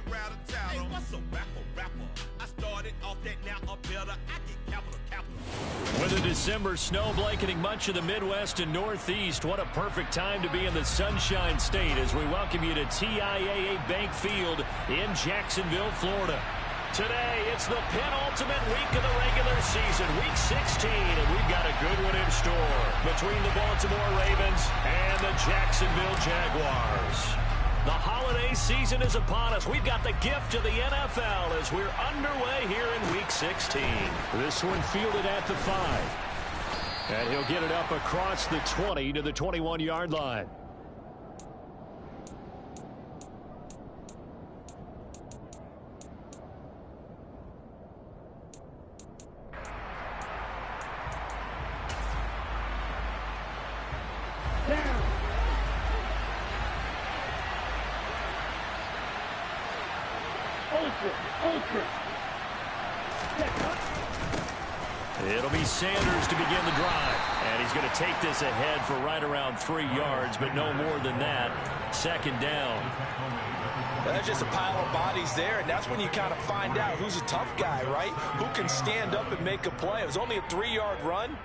Hey, what's a rapper? I started off that, now I'm better. I get capital. With a December snow blanketing much of the Midwest and Northeast, what a perfect time to be in the Sunshine State as we welcome you to TIAA Bank Field in Jacksonville, Florida. Today, it's the penultimate week of the regular season, week 16, and we've got a good one in store between the Baltimore Ravens and the Jacksonville Jaguars. The holiday season is upon us. We've got the gift of the NFL as we're underway here in week 16. This one fielded at the 5. And he'll get it up across the 20 to the 21-yard line. It'll be Sanders to begin the drive. And he's going to take this ahead for right around 3 yards, but no more than that. Second down. That's just a pile of bodies there, and that's when you kind of find out who's a tough guy, right? Who can stand up and make a play. It was only a 3-yard run,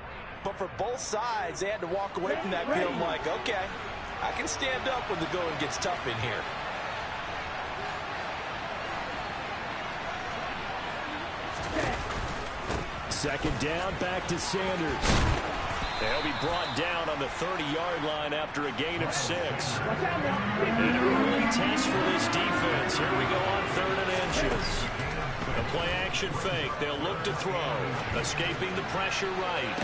but for both sides, they had to walk away from that field like, okay, I can stand up when the going gets tough in here. Second down, back to Sanders. They'll be brought down on the 30-yard line after a gain of 6. An early test for this defense. Here we go on 3rd and inches. The play-action fake. They'll look to throw. Escaping the pressure right.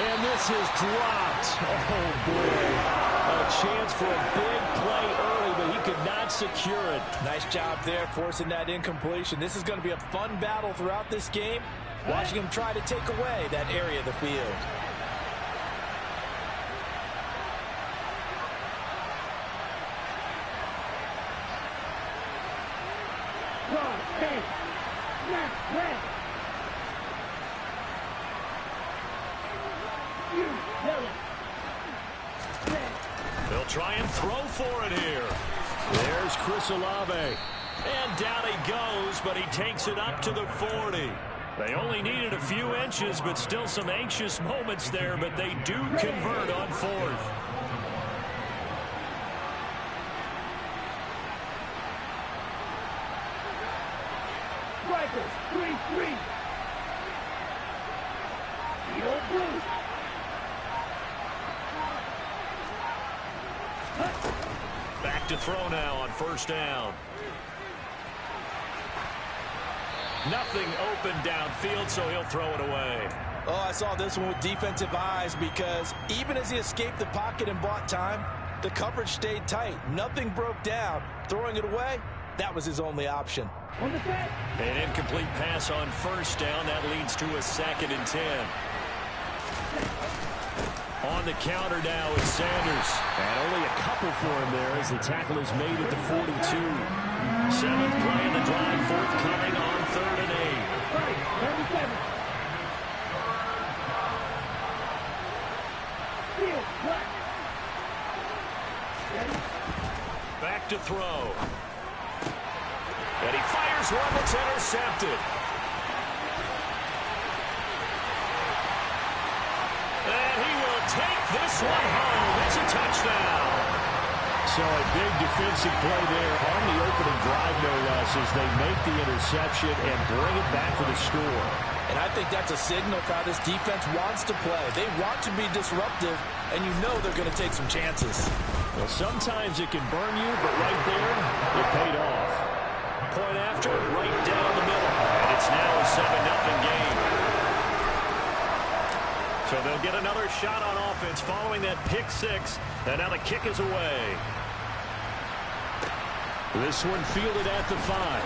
And this is dropped. Oh, boy. A chance for a big play early, but he could not secure it. Nice job there forcing that incompletion. This is going to be a fun battle throughout this game. Watching him try to take away that area of the field. They'll try and throw for it here. There's Chris Olave. And down he goes, but he takes it up to the 40. They only needed a few inches, but still some anxious moments there, but they do convert on 4th. Strikers, 3-3. The old blue. Back to throw now on 1st down. Nothing open downfield, so he'll throw it away. Oh, I saw this one with defensive eyes because even as he escaped the pocket and bought time, the coverage stayed tight. Nothing broke down. Throwing it away, that was his only option. An incomplete pass on 1st down. That leads to a 2nd and 10. On the counter now is Sanders. And only a couple for him there as the tackle is made at the 42. 7th play in the drive, forthcoming on 3rd and 8. Back to throw. And he fires one that's intercepted. And he will take this one home. It's a touchdown. So a big defensive play there on the opening drive, no less, as they make the interception and bring it back for the score. And I think that's a signal for how this defense wants to play. They want to be disruptive, and you know they're going to take some chances. Well, sometimes it can burn you, but right there, it paid off. Point after, right down the middle. And it's now a 7-0 game. So they'll get another shot on offense following that pick 6. And now the kick is away. This one fielded at the 5.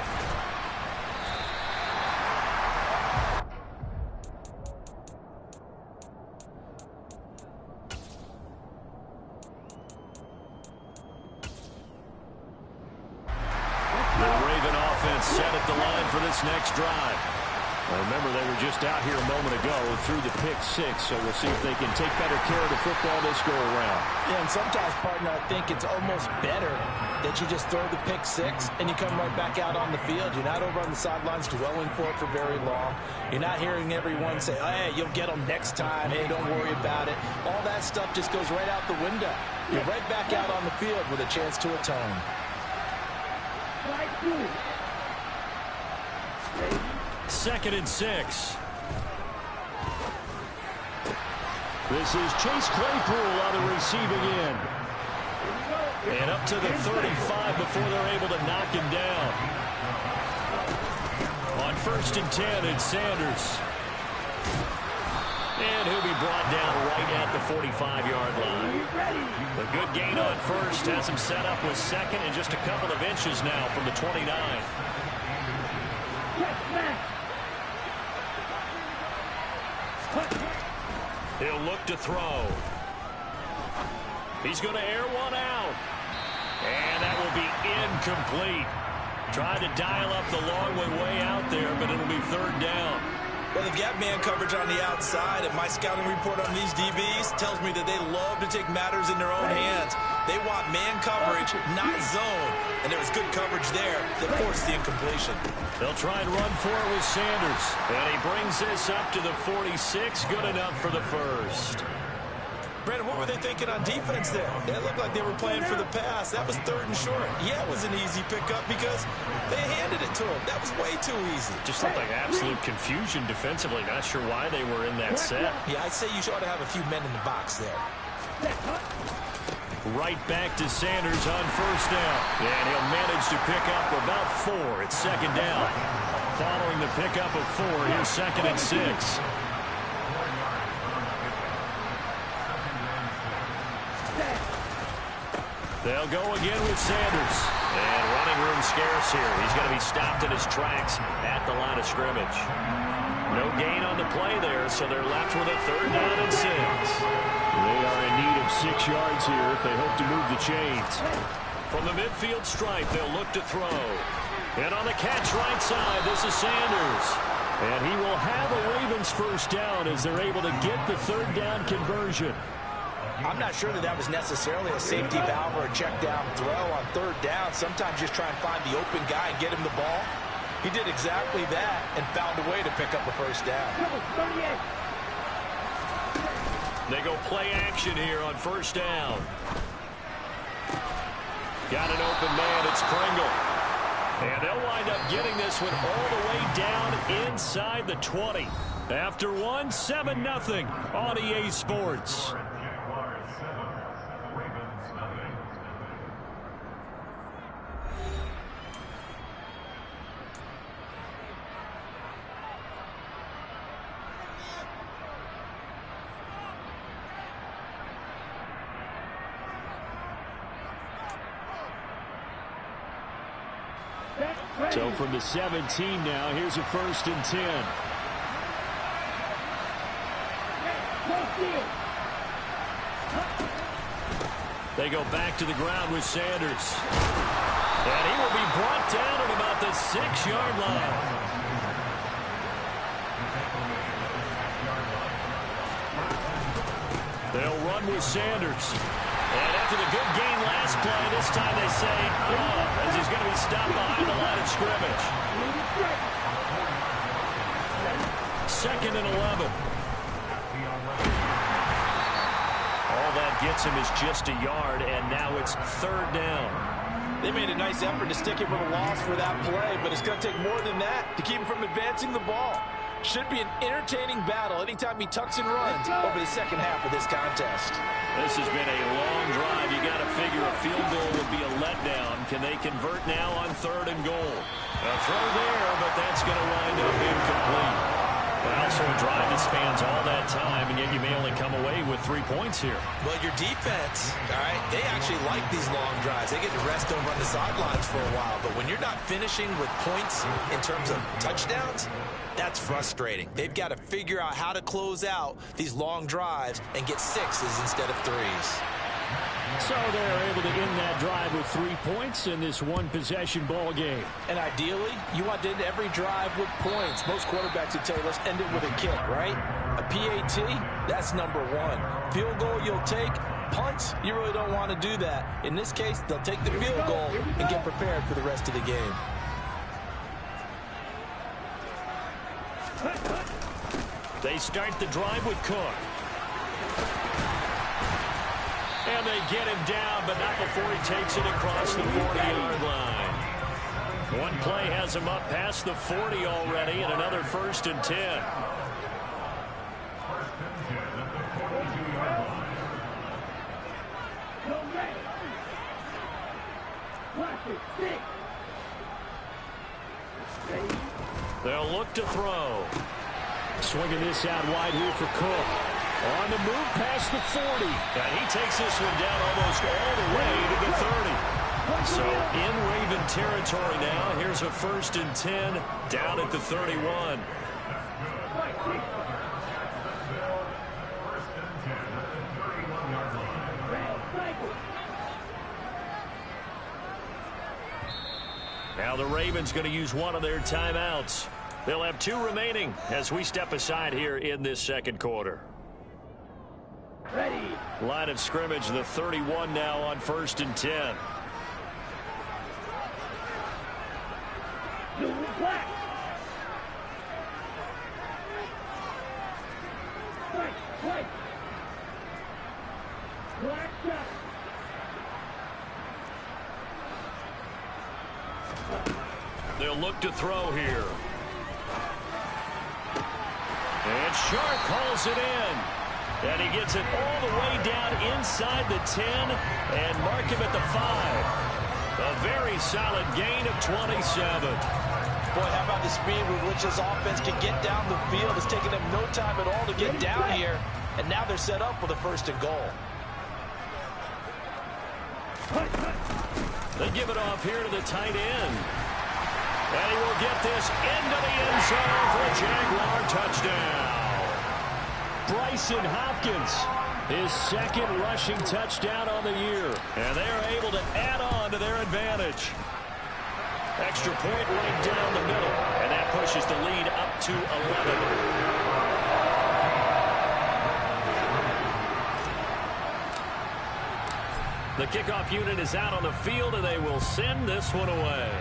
Set at the line for this next drive. Well, remember, they were just out here a moment ago through the pick 6, so we'll see if they can take better care of the football this go around. Yeah, and sometimes, partner, I think it's almost better that you just throw the pick six and you come right back out on the field. You're not over on the sidelines dwelling for it for very long. You're not hearing everyone say, hey, you'll get them next time. Hey, don't worry about it. All that stuff just goes right out the window. You're right back out on the field with a chance to atone. Second and 6. This is Chase Claypool on the receiving end. And up to the 35 before they're able to knock him down. On 1st and 10, it's Sanders. And he'll be brought down right at the 45-yard line. A good gain on first has him set up with second and just a couple of inches now from the 29. He'll look to throw. He's going to air one out. And that will be incomplete. Tried to dial up the long way out there, but it'll be 3rd down. Well, they've got man coverage on the outside, and my scouting report on these DBs tells me that they love to take matters in their own hands. They want man coverage, not zone. And there was good coverage there that forced the incompletion. They'll try and run for it with Sanders. And he brings this up to the 46. Good enough for the first. Brandon, what were they thinking on defense there? It looked like they were playing for the pass. That was 3rd and short. Yeah, it was an easy pickup because they handed it to him. That was way too easy. Just looked like absolute confusion defensively. Not sure why they were in that set. Yeah, I'd say you ought to have a few men in the box there. Right back to Sanders on 1st down. And he'll manage to pick up about 4. It's 2nd down. Following the pickup of 4, here's 2nd and 6. They'll go again with Sanders. And running room scarce here. He's going to be stopped in his tracks at the line of scrimmage. No gain on the play there, so they're left with a 3rd down and 6. They are in need of 6 yards here if they hope to move the chains. From the midfield stripe, they'll look to throw. And on the catch right side, this is Sanders. And he will have a Ravens 1st down as they're able to get the 3rd down conversion. I'm not sure that that was necessarily a safety valve or a check down throw on 3rd down. Sometimes just try and find the open guy and get him the ball. He did exactly that and found a way to pick up a 1st down. They go play action here on 1st down. Got an open man. It's Pringle. And they'll wind up getting this one all the way down inside the 20. After one, 7-0 on EA Sports. So from the 17 now, here's a 1st and 10. They go back to the ground with Sanders. And he will be brought down at about the 6-yard line. They'll run with Sanders. And after the good gain last play, this time they say, as he's going to be stopped behind the line of scrimmage. 2nd and 11. All that gets him is just a yard, and now it's 3rd down. They made a nice effort to stick him with a loss for that play, but it's going to take more than that to keep him from advancing the ball. Should be an entertaining battle anytime he tucks and runs over the second half of this contest. This has been a long drive. You got to figure a field goal would be a letdown. Can they convert now on 3rd and goal? A throw there, but that's going to wind up incomplete. But also a drive that spans all that time, and yet you may only come away with 3 points here. Well, your defense, all right, they actually like these long drives. They get to rest over on the sidelines for a while. But when you're not finishing with points in terms of touchdowns, that's frustrating. They've got to figure out how to close out these long drives and get 6s instead of 3s. So they're able to end that drive with 3 points in this one-possession ball game. And ideally, you want to end every drive with points. Most quarterbacks would tell you, let's end it with a kick, right? A PAT, that's number 1. Field goal you'll take, punts, you really don't want to do that. In this case, they'll take the field goal and get prepared for the rest of the game. They start the drive with Cook. And they get him down, but not before he takes it across the 40-yard line. One play has him up past the 40 already, and another 1st and 10. They'll look to throw. Swinging this out wide here for Cook. On the move past the 40. And he takes this one down almost all the way to the 30. So in Raven territory now. Here's a 1st and 10 down at the 31. Now the Ravens going to use one of their timeouts. They'll have 2 remaining as we step aside here in this second quarter. Ready. Line of scrimmage, the 31 now on 1st and 10. Black. Black shot. They'll look to throw here. And Sharp calls it in. And he gets it all the way down inside the 10 and mark him at the 5. A very solid gain of 27. Boy, how about the speed with which this offense can get down the field? It's taken them no time at all to get down here. And now they're set up with a 1st and goal. They give it off here to the tight end. And he will get this into the end zone for a Jaguar touchdown. Bryson Hopkins, his 2nd rushing touchdown on the year. And they are able to add on to their advantage. Extra point right down the middle. And that pushes the lead up to 11. The kickoff unit is out on the field, and they will send this one away.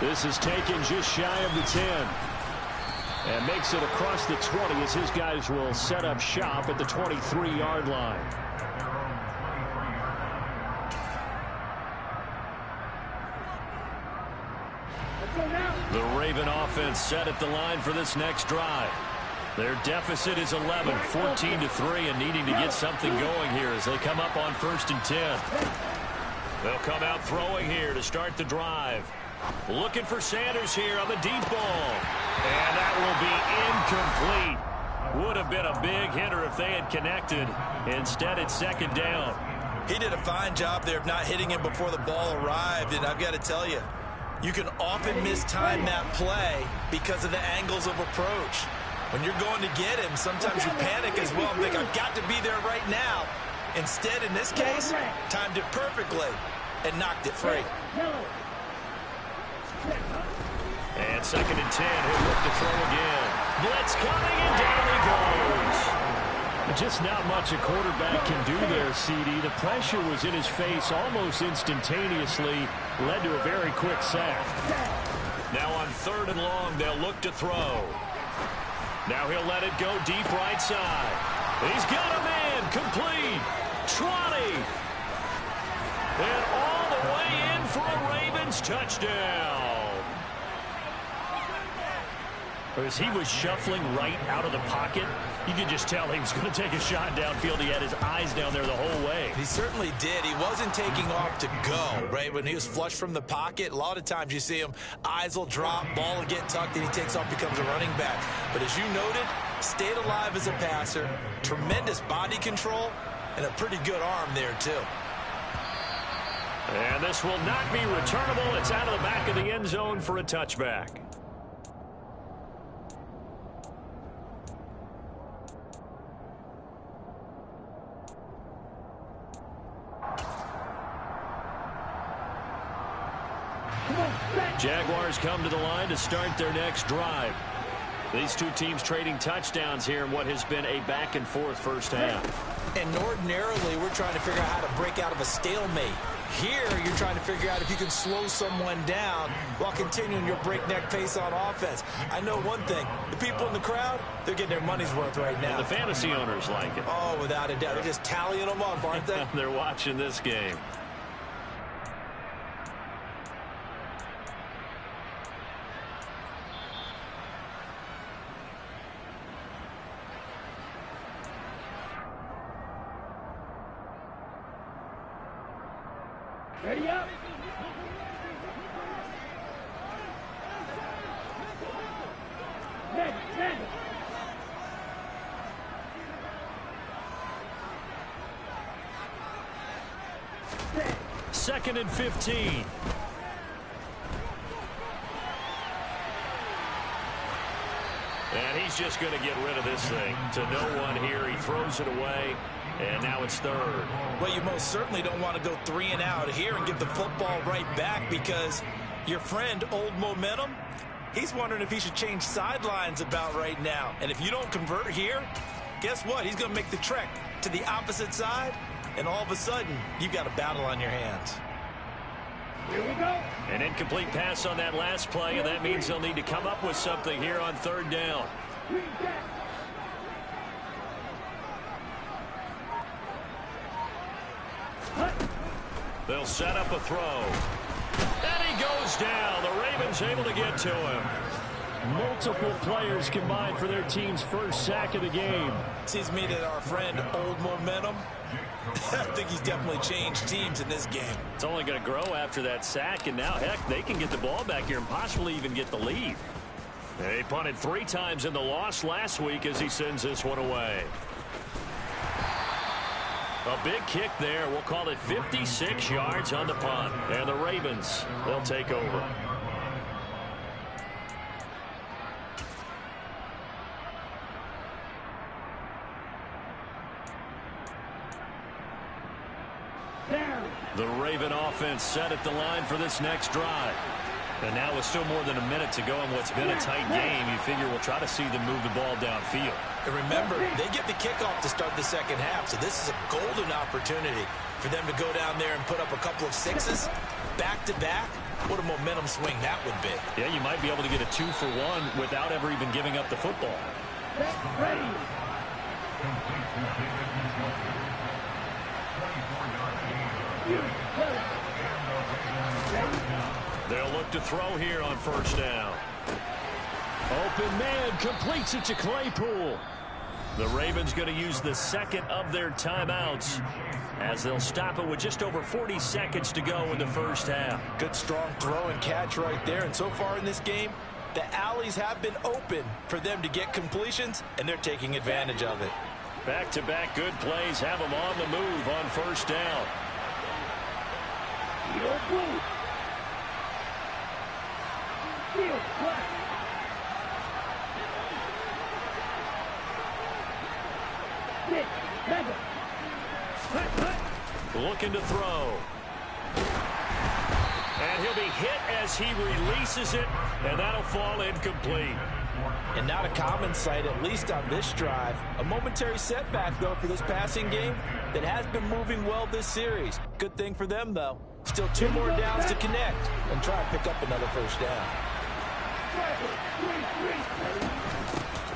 This is taken just shy of the 10. And makes it across the 20 as his guys will set up shop at the 23-yard line. The Raven offense set at the line for this next drive. Their deficit is 11, 14-3, and needing to get something going here as they come up on 1st and 10. They'll come out throwing here to start the drive. Looking for Sanders here on the deep ball. And that will be incomplete. Would have been a big hitter if they had connected. Instead, it's 2nd down. He did a fine job there of not hitting him before the ball arrived. And I've got to tell you, you can often mistime that play because of the angles of approach. When you're going to get him, sometimes you panic as well and think, I've got to be there right now. Instead, in this case, timed it perfectly and knocked it free. And 2nd and 10, he'll look to throw again. Blitz coming, and down he goes. Just not much a quarterback can do there, CD. The pressure was in his face almost instantaneously, led to a very quick sack. Now on 3rd and long, they'll look to throw. Now he'll let it go deep right side. He's got a man, complete. 20. And all the way in for a Ravens touchdown. As he was shuffling right out of the pocket, you could just tell he was going to take a shot downfield. He had his eyes down there the whole way. He certainly did. He wasn't taking off to go, right? When he was flush from the pocket, a lot of times you see him, eyes will drop, ball will get tucked, and he takes off, becomes a running back. But as you noted, stayed alive as a passer, tremendous body control, and a pretty good arm there, too. And this will not be returnable. It's out of the back of the end zone for a touchback. Jaguars come to the line to start their next drive. These two teams trading touchdowns here in what has been a back-and-forth first half. And ordinarily, we're trying to figure out how to break out of a stalemate. Here, you're trying to figure out if you can slow someone down while continuing your breakneck pace on offense. I know one thing. The people in the crowd, they're getting their money's worth right now. And the fantasy owners like it. Oh, without a doubt. They're just tallying them up, aren't they? They're watching this game. Ready up. Ready. Second and 15. And he's just going to get rid of this thing. To no one here. He throws it away. And now it's third. Well, you most certainly don't want to go 3 and out here and get the football right back, because your friend, Old Momentum, he's wondering if he should change sidelines about right now. And if you don't convert here, guess what? He's going to make the trek to the opposite side, and all of a sudden, you've got a battle on your hands. Here we go. An incomplete pass on that last play, and that means they'll need to come up with something here on third down. They'll set up a throw. And he goes down. The Ravens able to get to him. Multiple players combined for their team's first sack of the game. Seems to me that our friend, Old Momentum, I think he's definitely changed teams in this game. It's only going to grow after that sack, and now, heck, they can get the ball back here and possibly even get the lead. They punted 3 times in the loss last week as he sends this one away. A big kick there. We'll call it 56 yards on the punt. And the Ravens, they'll take over. The Raven offense set at the line for this next drive. And now with still more than a minute to go in what's been a tight game, you figure we'll try to see them move the ball downfield. And remember, they get the kickoff to start the second half, so this is a golden opportunity for them to go down there and put up a couple of 6s back-to-back. What a momentum swing that would be. Yeah, you might be able to get a 2-for-1 without ever even giving up the football. Ready. They'll look to throw here on first down. Open man completes it to Claypool. The Ravens going to use the second of their timeouts as they'll stop it with just over 40 seconds to go in the first half. Good strong throw and catch right there. And so far in this game, the alleys have been open for them to get completions, and they're taking advantage of it. Back-to-back good plays have them on the move on first down. Looking to throw. And he'll be hit as he releases it, and that'll fall incomplete. And not a common sight, at least on this drive. A momentary setback, though, for this passing game that has been moving well this series. Good thing for them, though. Still 2 more downs to connect and try and pick up another first down.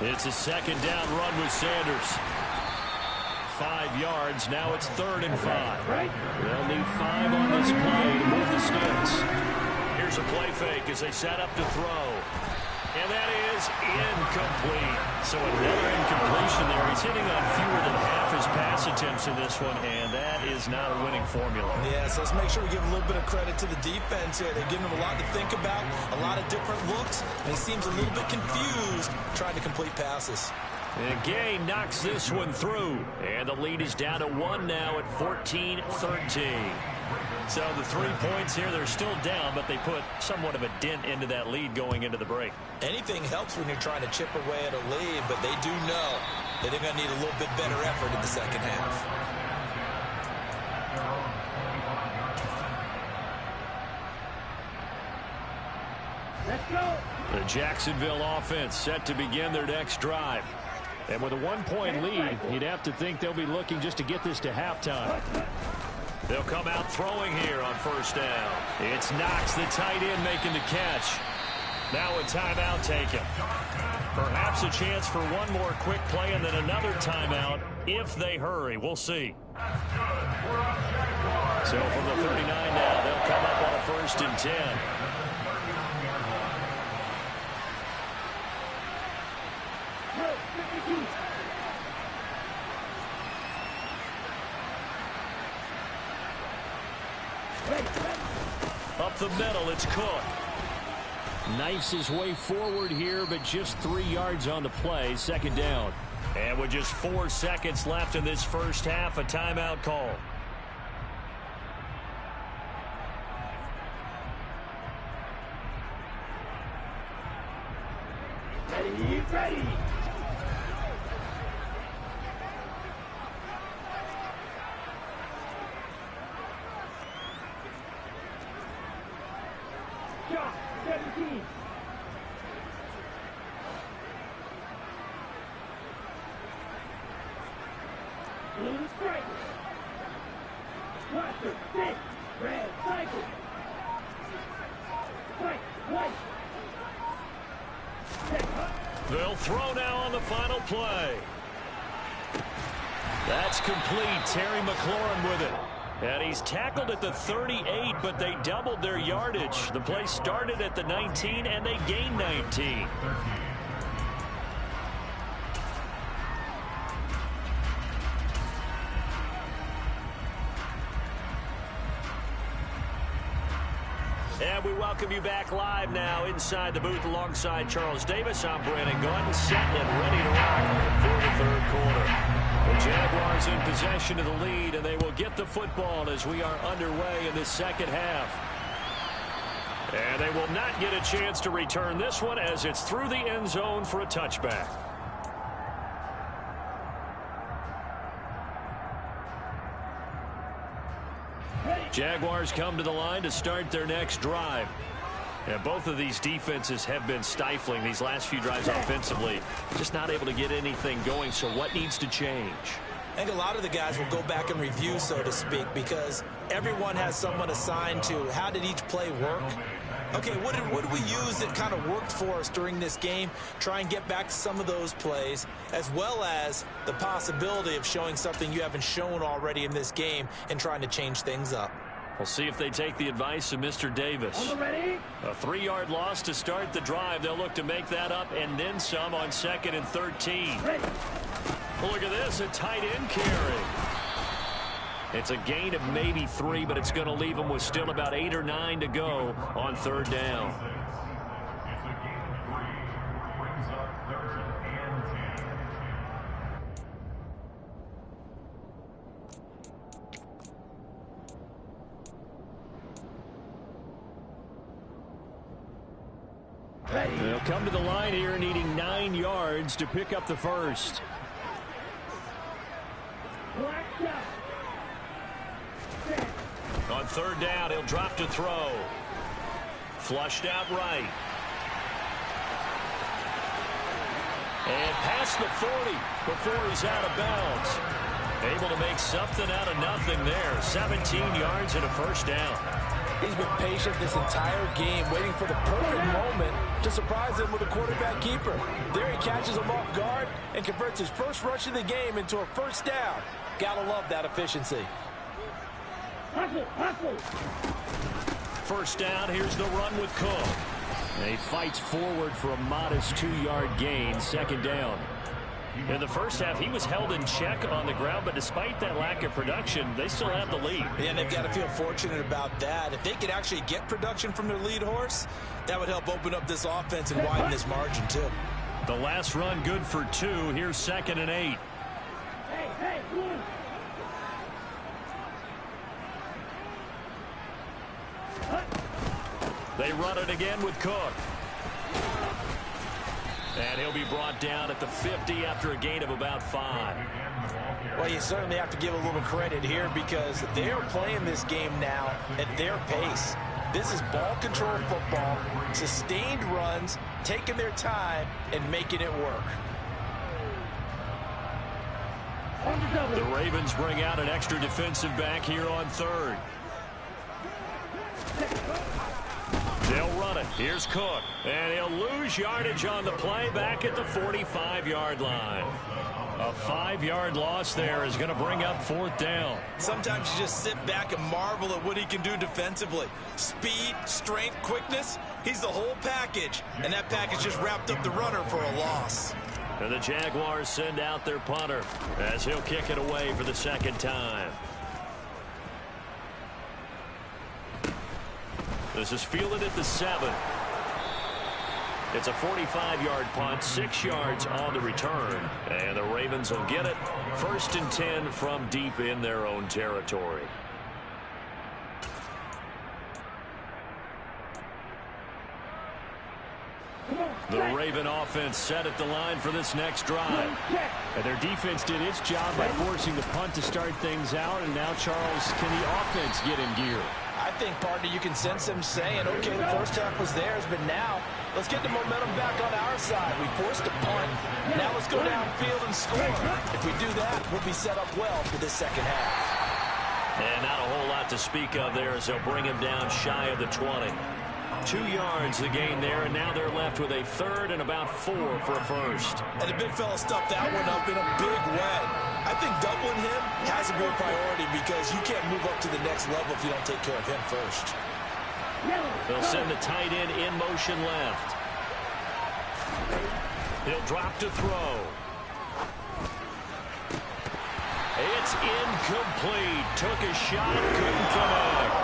It's a second down run with Sanders. 5 yards. Now it's 3rd and 5. They'll need 5 on this play to move the sticks. Here's a play fake as they set up to throw. And that is incomplete. So another incompletion there. He's hitting on fewer than half his pass attempts in this one, and that is not a winning formula. Yes, let's make sure we give a little bit of credit to the defense here. They're giving him a lot to think about, a lot of different looks, and he seems a little bit confused trying to complete passes. And Gay knocks this one through, and the lead is down to 1 now at 14-13. So the 3 points here, they're still down, but they put somewhat of a dent into that lead going into the break. Anything helps when you're trying to chip away at a lead, but they do know that they're going to need a little bit better effort in the second half. Let's go. The Jacksonville offense set to begin their next drive. And with a 1-point lead, you'd have to think they'll be looking just to get this to halftime. They'll come out throwing here on first down. It's Knox, the tight end, making the catch. Now a timeout taken. Perhaps a chance for one more quick play and then another timeout if they hurry. We'll see. So from the 39 now, they'll come up on a 1st and 10. Up the middle, it's Cook. Knifes his way forward here, but just 3 yards on the play. 2nd down. And with just 4 seconds left in this first half, a timeout call. Ready. Shot 17. Blue strike. Watcher, 6. Red cycle. Strike, white. They'll throw now on the final play. That's complete. Terry McLaurin with it. And he's tackled at the 38, but they doubled their yardage. The play started at the 19, and they gained 19. And we welcome you back live now inside the booth alongside Charles Davis. I'm Brandon Gordon, set and ready to rock for the 3rd quarter. The Jaguars in possession of the lead, and they will get the football as we are underway in the 2nd half. And they will not get a chance to return this one as it's through the end zone for a touchback. Jaguars come to the line to start their next drive. And both of these defenses have been stifling these last few drives offensively. Just not able to get anything going, so what needs to change? I think a lot of the guys will go back and review, so to speak, because everyone has someone assigned to how did each play work. Okay, what did we use that kind of worked for us during this game? Try and get back to some of those plays, as well as the possibility of showing something you haven't shown already in this game and trying to change things up. We'll see if they take the advice of Mr. Davis. A 3-yard loss to start the drive. They'll look to make that up and then some on 2nd and 13. Look at this, a tight end carry. It's a gain of maybe 3, but it's going to leave them with still about 8 or 9 to go on 3rd down. They'll come to the line here needing 9 yards to pick up the first. On 3rd down, he'll drop to throw. Flushed out right. And past the 40 before he's out of bounds. Able to make something out of nothing there. 17 yards and a 1st down. He's been patient this entire game, waiting for the perfect moment to surprise him with a quarterback keeper. There he catches him off guard and converts his first rush of the game into a 1st down. Gotta love that efficiency. 1st down, here's the run with Cook. And he fights forward for a modest 2-yard gain, 2nd down. In the first half, he was held in check on the ground, but despite that lack of production, they still have the lead. Yeah, and they've got to feel fortunate about that. If they could actually get production from their lead horse, that would help open up this offense and widen this margin, too. The last run good for 2. Here's 2nd and 8. Hey, They run it again with Cook. And he'll be brought down at the 50 after a gain of about 5. Well, you certainly have to give a little credit here because they're playing this game now at their pace. This is ball control football, sustained runs, taking their time, and making it work. The Ravens bring out an extra defensive back here on third. They'll run it. Here's Cook. And he'll lose yardage on the play back at the 45-yard line. A 5-yard loss there is going to bring up fourth down. Sometimes you just sit back and marvel at what he can do defensively. Speed, strength, quickness. He's the whole package. And that package just wrapped up the runner for a loss. And the Jaguars send out their punter as he'll kick it away for the second time. This is fielded at the 7. It's a 45-yard punt, 6 yards on the return. And the Ravens will get it. 1st and 10 from deep in their own territory. The Raven offense set at the line for this next drive. And their defense did its job by forcing the punt to start things out. And now, Charles, can the offense get in gear? I think, partner, you can sense them saying, okay, the first half was theirs, but now let's get the momentum back on our side. We forced a punt. Now let's go downfield and score. If we do that, we'll be set up well for this second half. And not a whole lot to speak of there as they'll bring him down shy of the 20. 2 yards the gain there, and now they're left with a 3rd and about 4 for a first. And the big fella stuffed that one up in a big way. I think doubling him has to be a priority because you can't move up to the next level if you don't take care of him first. They'll send the tight end in motion left. He'll drop to throw. It's incomplete. Took a shot, couldn't connect.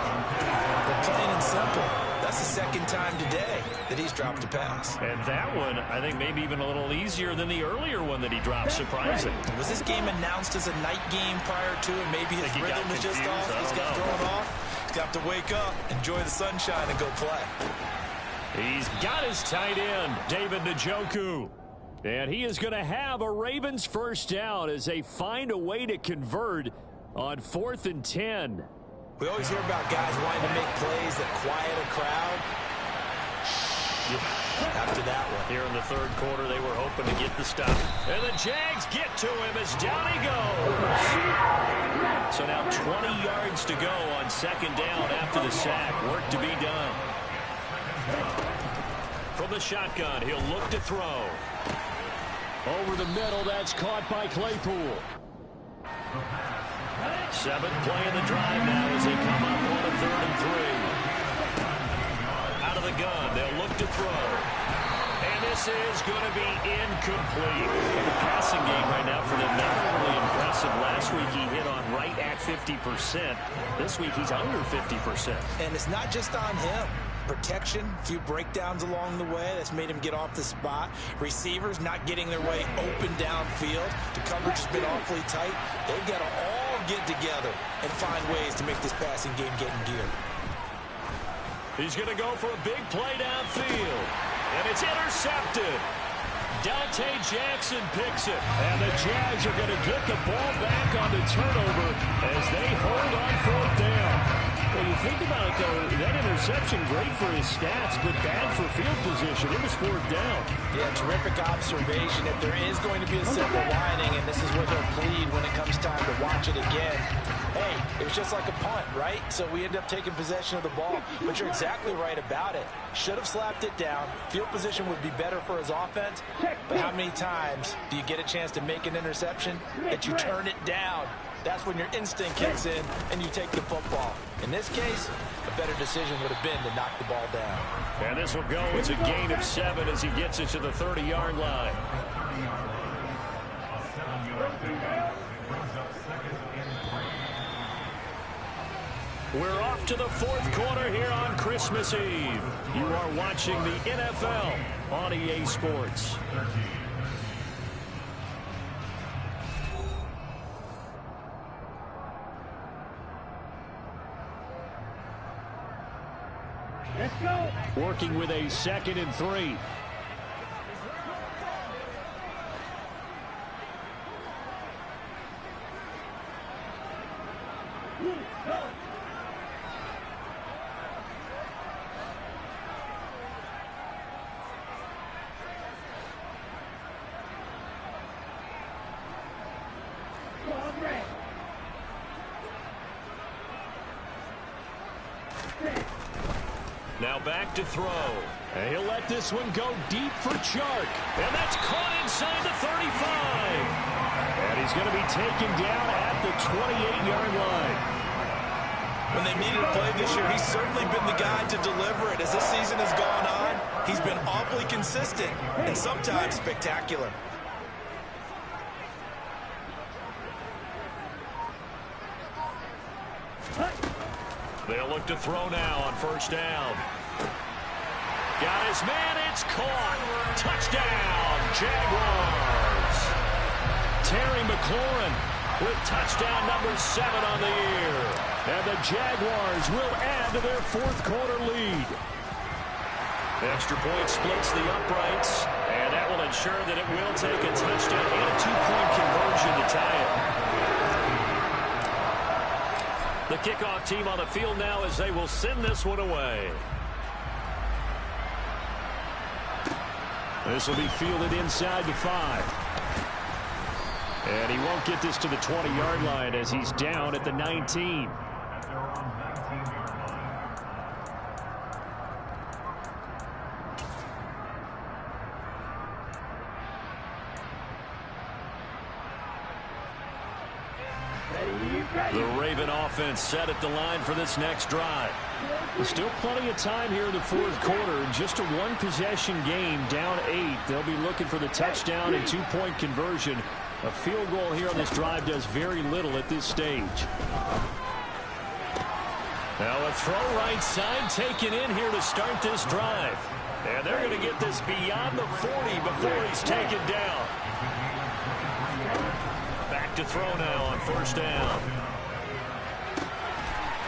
But plain and simple. That's the second time today that he's dropped a pass. And that one, I think, maybe even a little easier than the earlier one that he dropped, surprising. Was this game announced as a night game prior to, and maybe his rhythm was just off? He's got thrown off. He's got to wake up, enjoy the sunshine, and go play. He's got his tight end, David Njoku. And he is going to have a Ravens first down as they find a way to convert on 4th and 10. We always hear about guys wanting to make plays that quiet a crowd. After that one. Here in the third quarter, they were hoping to get the stop. And the Jags get to him as down he goes. So now 20 yards to go on second down after the sack. Work to be done. From the shotgun, he'll look to throw. Over the middle, that's caught by Claypool. 7th play in the drive now as they come up on a 3rd and 3. Out of the gun, they'll look to throw. And this is going to be incomplete. The passing game right now for them, not overly impressive. Last week he hit on right at 50%. This week he's under 50%. And it's not just on him. Protection, a few breakdowns along the way. That's made him get off the spot. Receivers not getting their way open downfield. The coverage has been awfully tight. They've got to all get together and find ways to make this passing game get in gear. He's going to go for a big play downfield. And it's intercepted. Dante Jackson picks it. And the Jags are going to get the ball back on the turnover as they hold on 4th down. Well, you think about it, though, that interception, great for his stats, but bad for field position. It was 4th down. Yeah, terrific observation. If there is going to be a silver lining, and this is what they'll plead when it comes time to watch it again, hey, it was just like a punt, right? So we end up taking possession of the ball. But you're exactly right about it. Should have slapped it down. Field position would be better for his offense. But how many times do you get a chance to make an interception that you turn it down? That's when your instinct kicks in and you take the football. In this case, a better decision would have been to knock the ball down. And this will go as a gain of 7 as he gets it to the 30-yard line. We're off to the 4th quarter here on Christmas Eve. You are watching the NFL on EA Sports. Let's go. Working with a 2nd and 3. Now back to throw. And he'll let this one go deep for Chark. And that's caught inside the 35. And he's going to be taken down at the 28-yard line. When they needed a play this year, he's certainly been the guy to deliver it. As this season has gone on, he's been awfully consistent and sometimes spectacular. They'll look to throw now on first down. Got his man, it's caught. Touchdown, Jaguars. Terry McLaurin with touchdown number 7 on the year. And the Jaguars will add to their fourth quarter lead. Extra point splits the uprights, and that will ensure that it will take a touchdown and a 2-point conversion to tie it. The kickoff team on the field now as they will send this one away. This will be fielded inside the 5. And he won't get this to the 20-yard line as he's down at the 19. The Raven offense set at the line for this next drive. There's still plenty of time here in the fourth quarter. Just a one-possession game, down 8. They'll be looking for the touchdown and 2-point conversion. A field goal here on this drive does very little at this stage. Now a throw right side taken in here to start this drive. And they're going to get this beyond the 40 before he's taken down. Back to throw now on first down.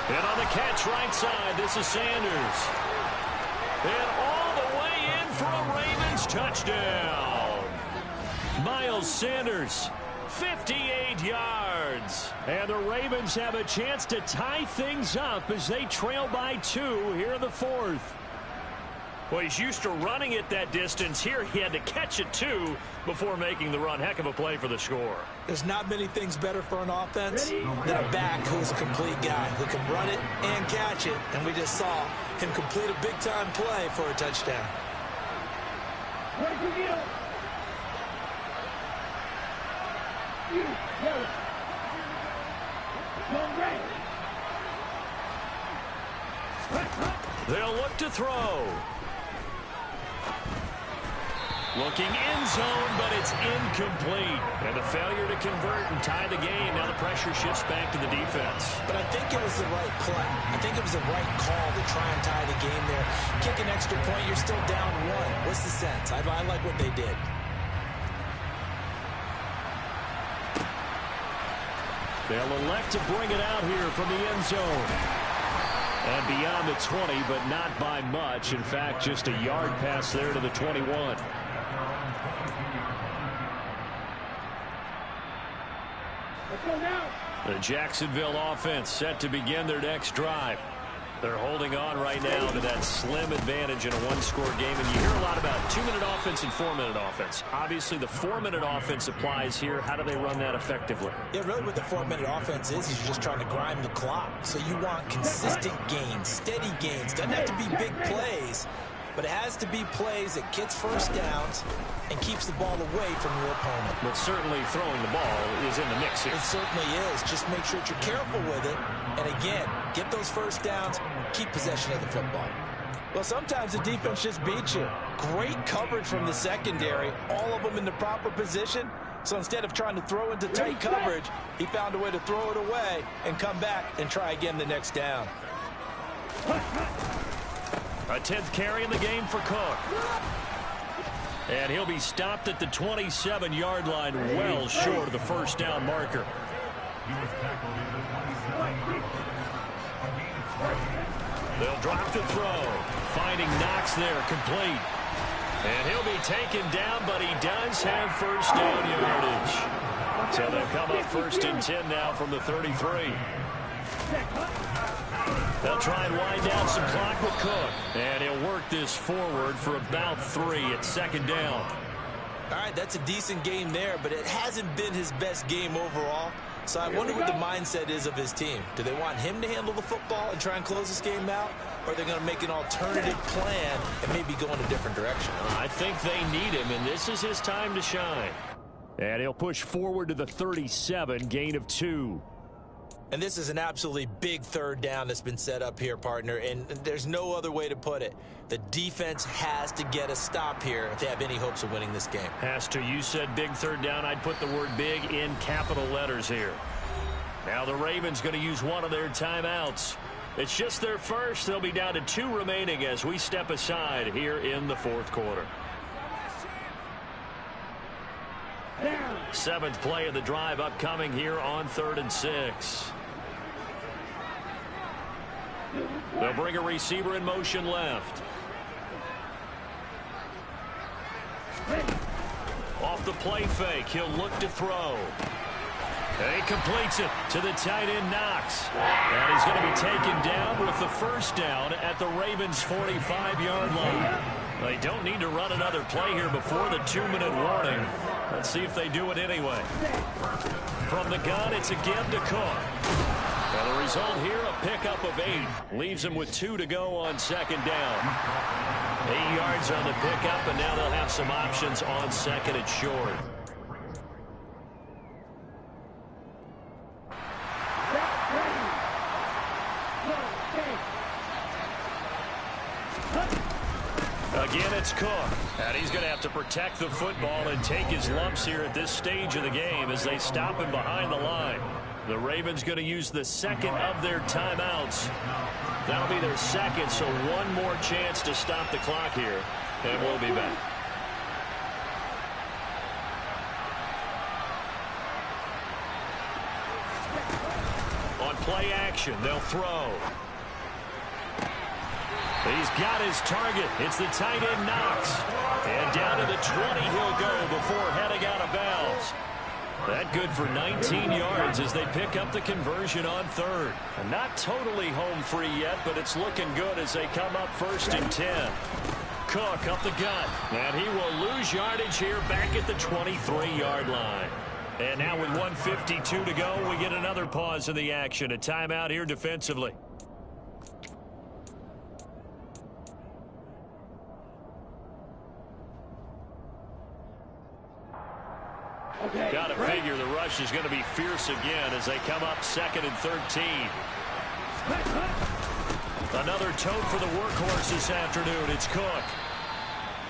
And on the catch right side, this is Sanders. And all the way in for a Ravens touchdown. Miles Sanders, 58 yards. And the Ravens have a chance to tie things up as they trail by 2 here in the fourth. Well, he's used to running it that distance. Here he had to catch it, too, before making the run. Heck of a play for the score. There's not many things better for an offense than a back who's a complete guy who can run it and catch it. And we just saw him complete a big-time play for a touchdown. They'll look to throw. Looking end zone, but it's incomplete. And a failure to convert and tie the game. Now the pressure shifts back to the defense. But I think it was the right play. I think it was the right call to try and tie the game there. Kick an extra point, you're still down 1. What's the sense? I like what they did. They'll elect to bring it out here from the end zone. And beyond the 20, but not by much. In fact, just a yard pass there to the 21. The Jacksonville offense set to begin their next drive. They're holding on right now to that slim advantage in a one-score game. And you hear a lot about 2-minute offense and 4-minute offense. Obviously, the 4-minute offense applies here. How do they run that effectively? Yeah, really what the 4-minute offense is you're just trying to grind the clock. So you want consistent gains, steady gains. Doesn't have to be big plays, but it has to be plays that gets first downs and keeps the ball away from your opponent. But certainly throwing the ball is in the mix here. It certainly is. Just make sure that you're careful with it. And again, get those first downs, keep possession of the football. Well, sometimes the defense just beats you. Great coverage from the secondary, all of them in the proper position. So instead of trying to throw into tight coverage, he found a way to throw it away and come back and try again the next down. A 10th carry in the game for Cook. And he'll be stopped at the 27-yard line, well short of the first down marker. They'll drop to throw. Finding Knox there, complete. And he'll be taken down, but he does have first down yardage. So they'll come up 1st and 10 now from the 33. They'll try and wind down some clock with Cook. And he'll work this forward for about 3 at 2nd down. All right, that's a decent game there, but it hasn't been his best game overall. So I wonder what the mindset is of his team. Do they want him to handle the football and try and close this game out? or they're going to make an alternative plan and maybe go in a different direction? I think they need him, and this is his time to shine. And he'll push forward to the 37, gain of 2. And this is an absolutely big third down that's been set up here, partner, and there's no other way to put it. The defense has to get a stop here if they have any hopes of winning this game. Has to. You said big third down. I'd put the word big in capital letters here. Now the Ravens going to use one of their timeouts. It's just their first. They'll be down to 2 remaining as we step aside here in the fourth quarter. 7th play of the drive upcoming here on 3rd and 6. They'll bring a receiver in motion left. Off the play fake, he'll look to throw. And he completes it to the tight end, Knox. And he's going to be taken down with the first down at the Ravens' 45-yard line. They don't need to run another play here before the 2-minute warning. Let's see if they do it anyway. From the gun, it's again to Cook. And the result here, a pickup of 8. Leaves him with 2 to go on 2nd down. 8 yards on the pickup, and now they'll have some options on 2nd and short. Again, it's Cook. And he's going to have to protect the football and take his lumps here at this stage of the game as they stop him behind the line. The Ravens going to use the 2nd of their timeouts. That'll be their 2nd, so one more chance to stop the clock here. And we'll be back. On play action, they'll throw. He's got his target. It's the tight end, Knox. And down to the 20 he'll go before heading out of bounds. That good for 19 yards as they pick up the conversion on 3rd. And not totally home free yet, but it's looking good as they come up 1st and 10. Cook up the gut. And he will lose yardage here back at the 23-yard line. And now with 1:52 to go, we get another pause in the action. A timeout here defensively. Got to figure the rush is going to be fierce again as they come up 2nd and 13. Another tote for the workhorse this afternoon. It's Cook.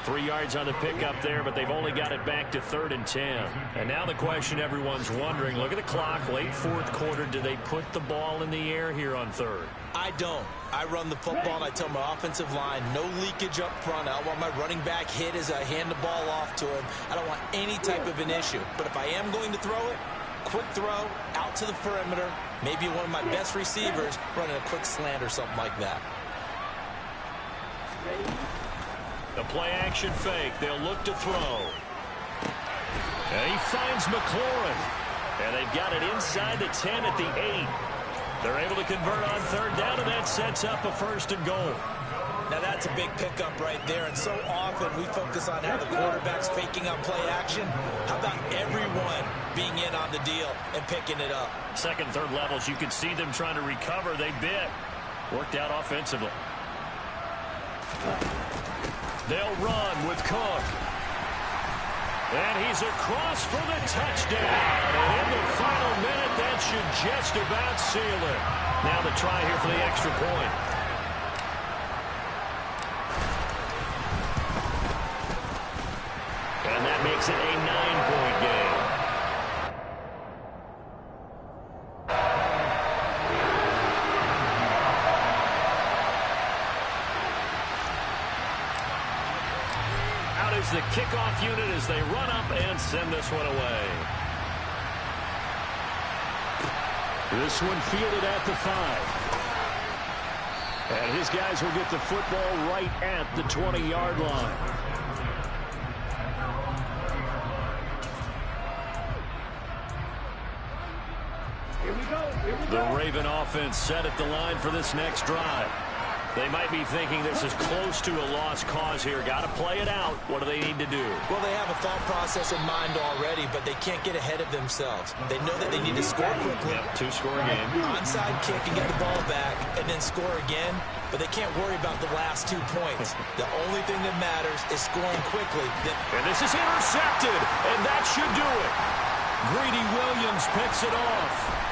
3 yards on the pickup there, but they've only got it back to 3rd and 10. And now the question everyone's wondering, look at the clock, late 4th quarter, do they put the ball in the air here on 3rd? I don't. I run the football and I tell my offensive line, no leakage up front. I don't want my running back hit as I hand the ball off to him. I don't want any type of an issue. But if I am going to throw it, quick throw, out to the perimeter, maybe one of my best receivers running a quick slant or something like that. The play action fake. They'll look to throw. And he finds McLaurin. And they've got it inside the 10 at the 8. They're able to convert on 3rd down, and that sets up a 1st and goal. Now that's a big pickup right there, and so often we focus on how the quarterback's faking up play action. How about everyone being in on the deal and picking it up? 2nd, 3rd levels, you can see them trying to recover. They bit. Worked out offensively. They'll run with Cook. And he's across for the touchdown. And in the final minute, that should just about seal it. Now the try here for the extra point. And that makes it a 9-point game. The kickoff unit as they run up and send this one away. This one fielded at the 5. And his guys will get the football right at the 20-yard line. Here we go. The Raven offense set at the line for this next drive. They might be thinking this is close to a lost cause here. Got to play it out. What do they need to do? Well, they have a thought process in mind already, but they can't get ahead of themselves. They know that they need to score quickly. Yep, two-score game. Onside kick and get the ball back and then score again, but they can't worry about the last 2 points. The only thing that matters is scoring quickly. And this is intercepted, and that should do it. Greedy Williams picks it off.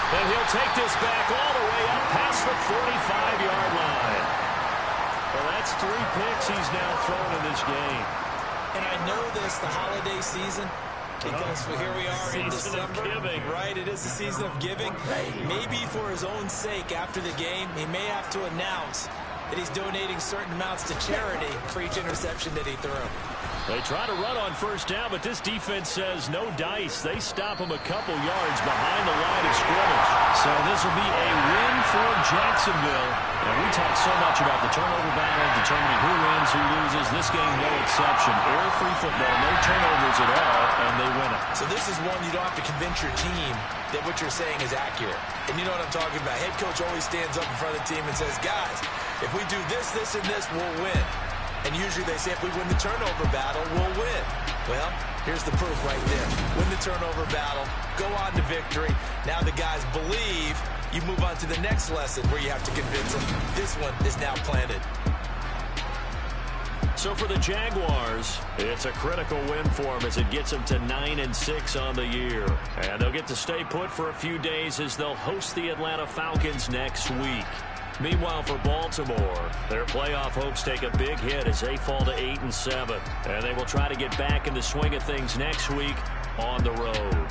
And he'll take this back all the way up past the 45-yard line. Well, that's 3 picks he's now thrown in this game. And I know this, the holiday season, because here we are in December. Season of giving. Right, it is the season of giving. Maybe for his own sake after the game, he may have to announce that he's donating certain amounts to charity for each interception that he threw. They try to run on first down, but this defense says no dice. They stop him a couple yards behind the line of scrimmage. So this will be a win for Jacksonville. And we talked so much about the turnover battle, determining who wins, who loses. This game, no exception. Error-free football, no turnovers at all, and they win it. So this is one you don't have to convince your team that what you're saying is accurate. And you know what I'm talking about. Head coach always stands up in front of the team and says, guys, if we do this, this, and this, we'll win. And usually they say if we win the turnover battle, we'll win. Well, here's the proof right there. Win the turnover battle, go on to victory. Now the guys believe. You move on to the next lesson where you have to convince them. This one is now planted. So for the Jaguars, it's a critical win for them as it gets them to 9-6 on the year. And they'll get to stay put for a few days as they'll host the Atlanta Falcons next week. Meanwhile, for Baltimore, their playoff hopes take a big hit as they fall to 8-7. And they will try to get back in the swing of things next week on the road.